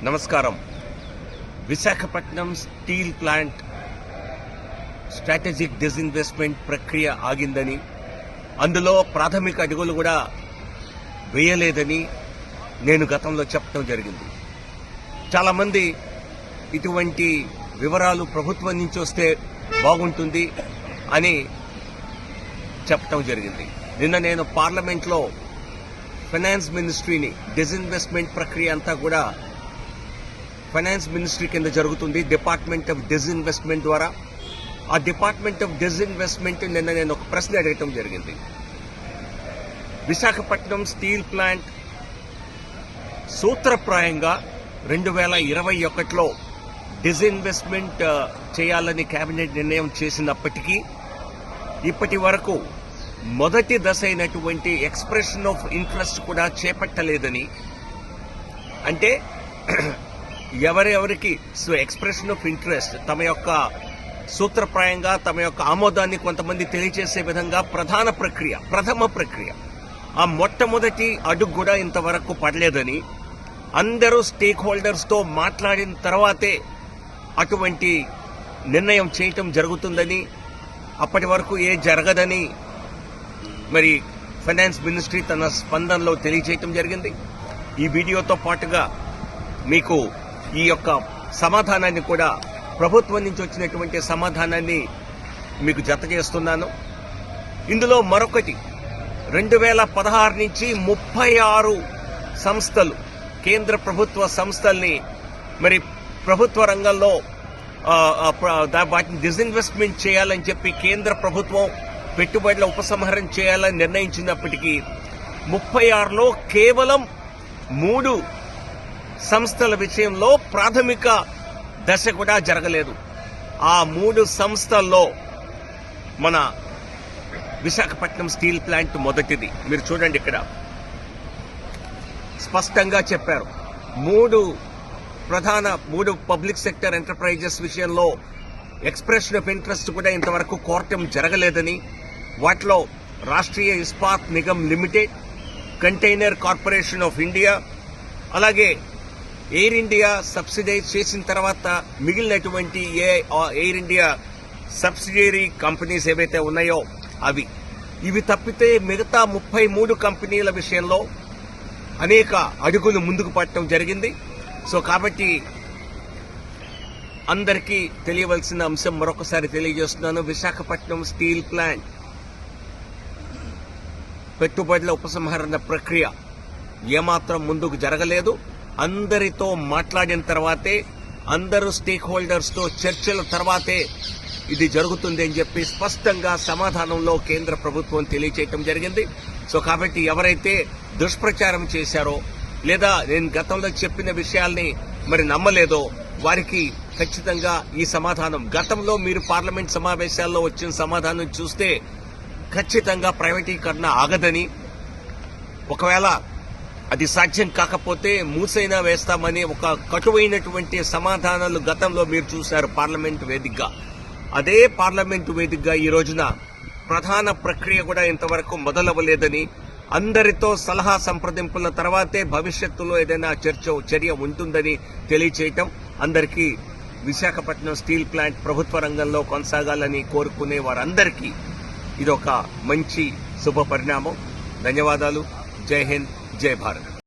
నమస్కారం. Visakhapatnam steel plant strategic disinvestment ప్రక్రియ ఆగిందని, అందులో ప్రాథమిక అడుగులు కూడా వేయలేదని నేను గతంలో చెప్పడం జరిగింది. చాలామంది ఇటువంటి వివరాలు ప్రభుత్వం నుంచి వస్తే బాగుంటుంది అని చెప్పడం జరిగింది. నిన్న నేను పార్లమెంట్లో ఫైనాన్స్ మినిస్ట్రీని డిస్ఇన్వెస్ట్మెంట్ ప్రక్రియ అంతా కూడా ఫైనాన్స్ మినిస్ట్రీ కింద జరుగుతుంది, డిపార్ట్మెంట్ ఆఫ్ డిస్ఇన్వెస్ట్మెంట్ ద్వారా. ఆ డిపార్ట్మెంట్ ఆఫ్ డిస్ఇన్వెస్ట్మెంట్ నిన్న నేను ఒక ప్రశ్న అడగటం జరిగింది. విశాఖపట్నం స్టీల్ ప్లాంట్ సూత్రప్రాయంగా 2021లో డిస్ఇన్వెస్ట్మెంట్ చేయాలని కేబినెట్ నిర్ణయం చేసినప్పటికీ ఇప్పటి వరకు మొదటి దశ అయినటువంటి ఎక్స్ప్రెషన్ ఆఫ్ ఇంట్రెస్ట్ కూడా చేపట్టలేదని, అంటే ఎవరెవరికి ఎక్స్ప్రెషన్ ఆఫ్ ఇంట్రెస్ట్ తమ యొక్క సూత్రప్రాయంగా తమ యొక్క ఆమోదాన్ని కొంతమంది తెలియజేసే విధంగా ప్రథమ ప్రక్రియ ఆ మొట్టమొదటి అడుగు కూడా ఇంతవరకు పడలేదని, అందరూ స్టేక్ హోల్డర్స్తో మాట్లాడిన తర్వాతే అటువంటి నిర్ణయం చేయటం జరుగుతుందని, అప్పటి వరకు జరగదని మరి ఫైనాన్స్ మినిస్ట్రీ తన స్పందనలో తెలియజేయటం జరిగింది. ఈ వీడియోతో పాటుగా మీకు ఈ యొక్క సమాధానాన్ని కూడా, ప్రభుత్వం నుంచి వచ్చినటువంటి సమాధానాన్ని మీకు జత చేస్తున్నాను. ఇందులో మరొకటి, 2016 నుంచి 36 సంస్థలు, కేంద్ర ప్రభుత్వ సంస్థల్ని మరి ప్రభుత్వ రంగంలో వాటిని డిస్ఇన్వెస్ట్మెంట్ చేయాలని చెప్పి కేంద్ర ప్రభుత్వం పెట్టుబడుల ఉపసంహరణ చేయాలని నిర్ణయించినప్పటికీ 36లో కేవలం 3 సంస్థల విషయంలో ప్రాథమిక దశ కూడా జరగలేదు. ఆ 3 సంస్థల్లో మన విశాఖపట్నం స్టీల్ ప్లాంట్ మొదటిది. మీరు చూడండి, ఇక్కడ స్పష్టంగా చెప్పారు. 3 పబ్లిక్ సెక్టర్ ఎంటర్ప్రైజెస్ విషయంలో ఎక్స్ప్రెషన్ ఆఫ్ ఇంట్రెస్ట్ కూడా ఇంతవరకు కోరటం జరగలేదని, వాటిలో Rashtriya Ispat Nigam limited, container corporation of India, అలాగే ఎయిర్ ఇండియా సబ్సిడైజ్ చేసిన తర్వాత మిగిలినటువంటి ఎయిర్ ఇండియా సబ్సిడరీ కంపెనీస్ ఏవైతే ఉన్నాయో ఇవి తప్పితే మిగతా 33 కంపెనీల విషయంలో అనేక అడుగులు ముందుకు పడటం జరిగింది. సో కాబట్టి అందరికీ తెలియవలసిన అంశం మరొకసారి తెలియజేస్తున్నాను. విశాఖపట్నం స్టీల్ ప్లాంట్ పెట్టుబడుల ఉపసంహరణ ప్రక్రియ ఏమాత్రం ముందుకు జరగలేదు. అందరితో మాట్లాడిన తర్వాతే, అందరూ స్టేక్ హోల్డర్స్తో చర్చల తర్వాతే ఇది జరుగుతుంది అని చెప్పి స్పష్టంగా సమాధానంలో కేంద్ర ప్రభుత్వం తెలియచేయటం జరిగింది. సో కాబట్టి ఎవరైతే దుష్ప్రచారం చేశారో లేదా నేను గతంలో చెప్పిన విషయాల్ని మరి నమ్మలేదో వారికి ఖచ్చితంగా ఈ సమాధానం, గతంలో మీరు పార్లమెంట్ సమావేశాల్లో వచ్చిన సమాధానం చూస్తే ఖచ్చితంగా ప్రైవేటీకరణ ఆగదని, ఒకవేళ అది సాధ్యం కాకపోతే మూసైనా వేస్తామని ఒక కటువైనటువంటి సమాధానాలు గతంలో మీరు చూశారు పార్లమెంటు వేదికగా. అదే పార్లమెంటు వేదికగా ఈ రోజున ప్రధాన ప్రక్రియ కూడా ఇంతవరకు మొదలవ్వలేదని, అందరితో సలహా సంప్రదింపుల తర్వాతే భవిష్యత్తులో ఏదైనా చర్య ఉంటుందని తెలియచేయటం, అందరికీ విశాఖపట్నం స్టీల్ ప్లాంట్ ప్రభుత్వ రంగంలో కొనసాగాలని కోరుకునే వారందరికీ ఇదొక మంచి శుభ పరిణామం. ధన్యవాదాలు. జై హింద్, జై భారత్.